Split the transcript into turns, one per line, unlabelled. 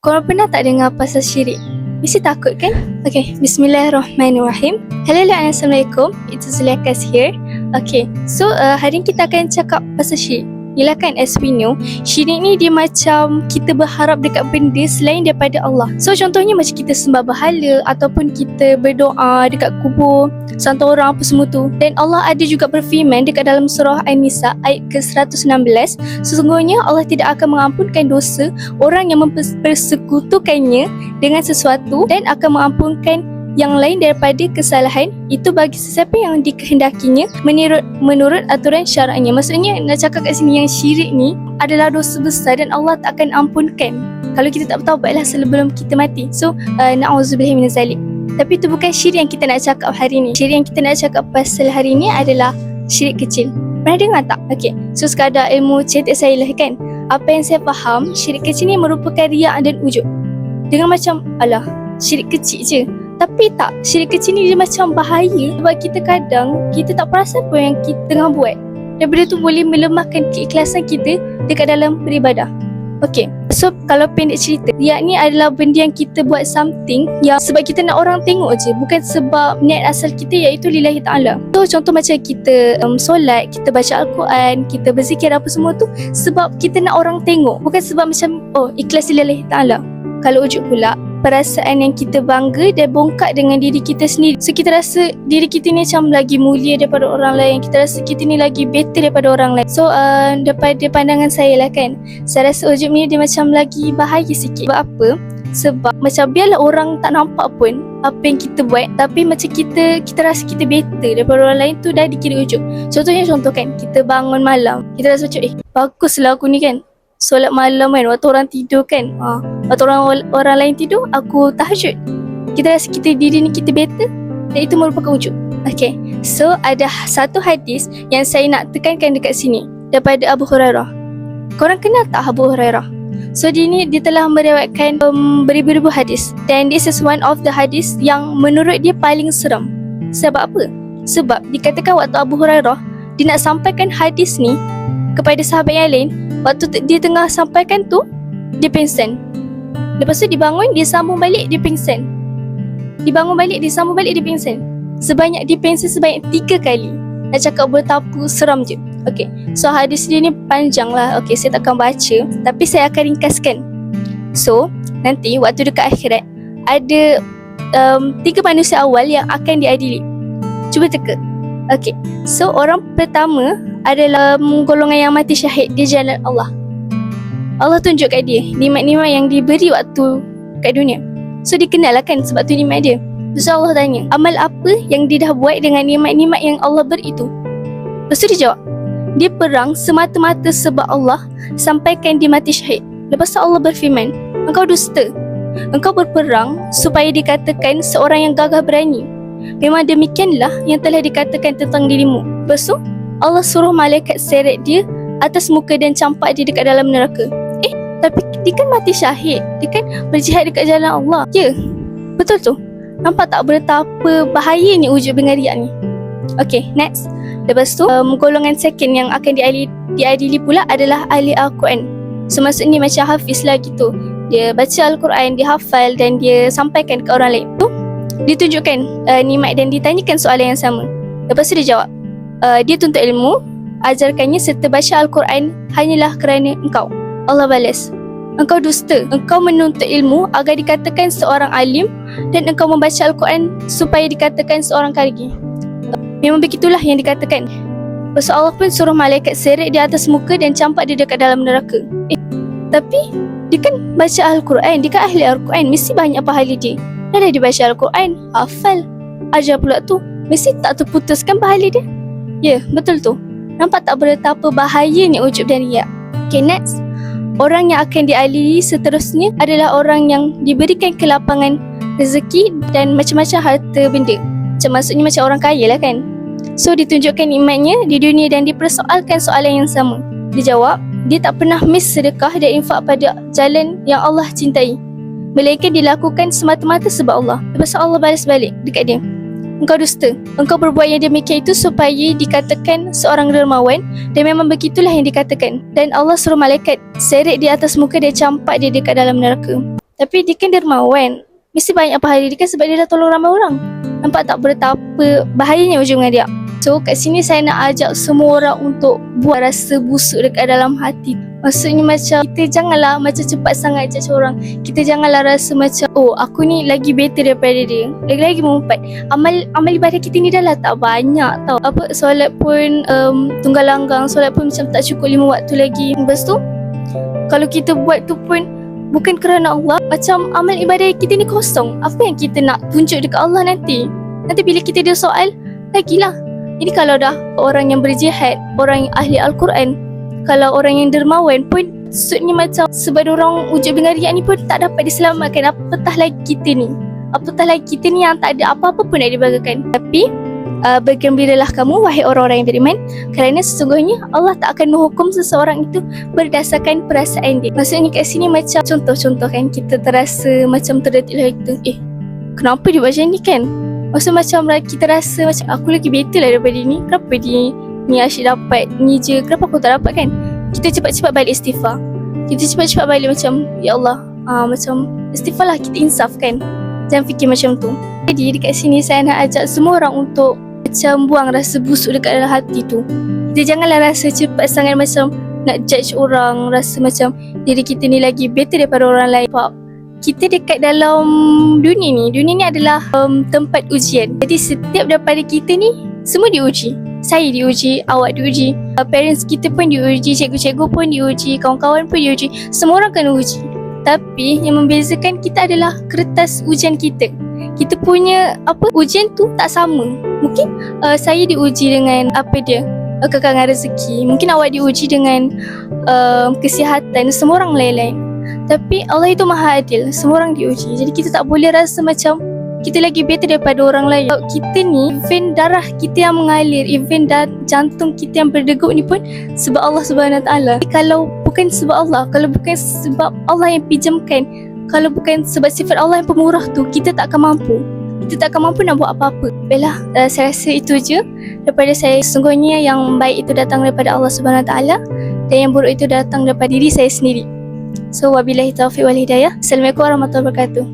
Korang pernah tak dengar pasal syirik? Mesti takut kan? Okay, bismillahirrahmanirrahim. Hello, assalamualaikum. It's Zulaikas here. Okay, so hari ni kita akan cakap pasal syirik. Yelah kan, as we know, syirik ni dia macam kita berharap dekat benda selain daripada Allah. So contohnya macam kita sembah berhala ataupun kita berdoa dekat kubur santo orang apa semua tu. Dan Allah ada juga berfirman dekat dalam surah An-Nisa ayat ke-116, sesungguhnya Allah tidak akan mengampunkan dosa orang yang mempersekutukannya dengan sesuatu dan akan mengampunkan yang lain daripada kesalahan itu bagi sesiapa yang dikehendakinya menurut aturan syara'nya. Maksudnya nak cakap kat sini yang syirik ni adalah dosa besar dan Allah tak akan ampunkan kalau kita tak bertaubatlah sebelum kita mati. So na'udzubillah minaz zalik. Tapi itu bukan syirik yang kita nak cakap hari ni. Syirik yang kita nak cakap pasal hari ni adalah syirik kecil. Pernah dengar tak? Okay, so sekadar ilmu cetek saya lah kan. Apa yang saya faham, syirik kecil ni merupakan riak dan ujub. Dengan macam alah, syirik kecil je. Tapi tak, syirik kecil ni dia macam bahaya sebab kita kadang kita tak perasan pun yang kita tengah buat. Dan benda tu boleh melemahkan keikhlasan kita dekat dalam beribadah. Okay, so kalau pendek cerita, riak ni adalah benda yang kita buat something yang sebab kita nak orang tengok je, bukan sebab niat asal kita iaitu lillahi ta'ala. So contoh macam kita solat, kita baca Al-Quran, kita berzikir apa semua tu sebab kita nak orang tengok, bukan sebab macam ikhlas lillahi ta'ala. Kalau ujub pula, perasaan yang kita bangga dan bongkak dengan diri kita sendiri. So kita rasa diri kita ni macam lagi mulia daripada orang lain. Kita rasa kita ni lagi better daripada orang lain. So daripada pandangan saya lah kan, saya rasa ujub ni dia macam lagi bahaya sikit. Sebab apa? Sebab macam biarlah orang tak nampak pun apa yang kita buat, tapi macam kita rasa kita better daripada orang lain tu dah dikira ujub. Contoh kan, kita bangun malam, kita rasa macam baguslah aku ni kan, solat malam kan, waktu orang tidur kan, waktu orang lain tidur, aku tahajud. Kita rasa diri ni kita better, dan itu merupakan ujub. Okay, so ada satu hadis yang saya nak tekankan dekat sini daripada Abu Hurairah. Korang kenal tak Abu Hurairah? So dia telah meriwayatkan beribu-ribu hadis, dan this is one of the hadis yang menurut dia paling seram. Sebab apa? Sebab dikatakan waktu Abu Hurairah dia nak sampaikan hadis ni kepada sahabat yang lain, waktu dia tengah sampaikan tu, dia pingsan. Lepas tu dibangun, dia sambung balik, dia pingsan. Dibangun balik, dia sambung balik, dia pingsan. Dia pingsan sebanyak 3 kali. Nak cakap betapa seram je. Okay, so hadis dia ni panjang lah. Okay, saya takkan baca, tapi saya akan ringkaskan. So, nanti waktu dekat akhirat, ada 3 manusia awal yang akan diadili. Cuba teka. Okay, so orang pertama adalah golongan yang mati syahid di jalan Allah. Allah tunjuk kat dia nikmat-nikmat yang diberi waktu kat dunia. So dia kenal lah kan sebab tu nikmat dia. Terus Allah tanya, amal apa yang dia dah buat dengan nikmat-nikmat yang Allah beri itu? Lepas tu dia jawab, dia perang semata-mata sebab Allah sampaikan dia mati syahid. Lepas tu Allah berfirman, engkau dusta. Engkau berperang supaya dikatakan seorang yang gagah berani. Memang demikianlah yang telah dikatakan tentang dirimu. Lepas tu Allah suruh malaikat seret dia atas muka dan campak dia dekat dalam neraka. Tapi dia kan mati syahid, dia kan berjihad dekat jalan Allah. Ya, betul tu. Nampak tak betapa bahayanya ujub dengan riak ni? Okay, next. Lepas tu golongan second yang akan diadili pula adalah ahli Al-Quran. So maksudnya macam hafiz lah gitu. Dia baca Al-Quran, dia hafal dan dia sampaikan ke orang lain. Tu ditunjukkan nikmat dan ditanyakan soalan yang sama. Lepas tu dia jawab, dia tuntut ilmu, ajarkannya serta baca Al-Quran hanyalah kerana engkau. Allah balas, engkau dusta. Engkau menuntut ilmu agar dikatakan seorang alim, dan engkau membaca Al-Quran supaya dikatakan seorang kargi. Memang begitulah yang dikatakan. Lepas Allah pun suruh malaikat seret di atas muka dan campak dia dekat dalam neraka. Tapi dia kan baca Al-Quran, dia kan ahli Al-Quran, mesti banyak pahala dia. Dah dia baca Al-Quran, hafal, ajar pula tu, mesti tak terputuskan pahala dia. Ya, betul tu. Nampak tak betapa bahayanya ujub dan riak? Okay, next. Orang yang akan diadili seterusnya adalah orang yang diberikan kelapangan rezeki dan macam-macam harta benda. Maksudnya macam orang kaya lah kan. So ditunjukkan nikmatnya di dunia dan dipersoalkan soalan yang sama. Dia jawab, dia tak pernah miss sedekah dan infak pada jalan yang Allah cintai, melainkan dilakukan semata-mata sebab Allah. Lepas tu Allah balas balik dekat dia, engkau dusta. Engkau berbuat yang demikian itu supaya dikatakan seorang dermawan, dan memang begitulah yang dikatakan. Dan Allah suruh malaikat seret di atas muka dan campak dia dekat dalam neraka. Tapi dia kan dermawan. Mesti banyak pahala dia kan sebab dia dah tolong ramai orang. Nampak tak betapa bahayanya hujungan dia? So kat sini saya nak ajak semua orang untuk buat rasa busuk dekat dalam hati. Maksudnya macam kita janganlah macam cepat sangat judge orang. Kita janganlah rasa macam oh aku ni lagi better daripada dia. Lagi-lagi mengumpat. Amal ibadah kita ni dah lah tak banyak tau. Apa solat pun tunggal langgang, solat pun macam tak cukup 5 waktu lagi. Lepas tu kalau kita buat tu pun bukan kerana Allah, macam amal ibadah kita ni kosong. Apa yang kita nak tunjuk dekat Allah nanti? Nanti bila kita ada soal, lagilah. Ini kalau dah orang yang berjihad, orang yang ahli Al-Quran, kalau orang yang dermawan pun maksudnya macam sebab orang wujud dengan riak ni pun tak dapat diselamatkan. Apatah lagi kita ni. Apatah lagi kita ni yang tak ada apa-apa pun nak dibanggakan. Tapi bergembiralah kamu wahai orang-orang yang beriman, kerana sesungguhnya Allah tak akan menghukum seseorang itu berdasarkan perasaan dia. Maksudnya kat sini macam contoh-contoh kan, kita terasa macam terdetik lah kita, kenapa dia macam ni kan? Maksud macam kita rasa macam aku lagi better lah daripada ni. Kenapa dia ni asyik dapat ni je, kenapa aku tak dapat kan? Kita cepat-cepat balik istighfar. Kita cepat-cepat balik macam ya Allah, macam istighfar lah, kita insaf kan. Jangan fikir macam tu. Jadi dekat sini saya nak ajak semua orang untuk macam buang rasa busuk dekat dalam hati tu. Kita janganlah rasa cepat sangat macam nak judge orang, rasa macam diri kita ni lagi better daripada orang lain. Sebab kita dekat dalam dunia ni adalah tempat ujian. Jadi setiap daripada kita ni semua diuji. Saya diuji, awak diuji, parents kita pun diuji, cikgu-cikgu pun diuji, kawan-kawan pun diuji. Semua orang kena uji. Tapi yang membezakan kita adalah kertas ujian kita. Kita punya ujian tu tak sama. Mungkin saya diuji dengan kekangan rezeki. Mungkin awak diuji dengan kesihatan. Semua orang lain-lain. Tapi Allah itu maha adil. Semua orang diuji. Jadi kita tak boleh rasa macam kita lagi better daripada orang lain. Kita ni, even darah kita yang mengalir, even jantung kita yang berdegup ni pun sebab Allah SWT. Kalau bukan sebab Allah, kalau bukan sebab Allah yang pinjamkan, kalau bukan sebab sifat Allah yang pemurah tu, kita tak akan mampu. Kita tak akan mampu nak buat apa-apa. Baiklah, saya rasa itu je daripada saya. Sesungguhnya yang baik itu datang daripada Allah SWT, dan yang buruk itu datang daripada diri saya sendiri. So wabillahi taufiq wal hidayah. Assalamualaikum warahmatullahi wabarakatuh.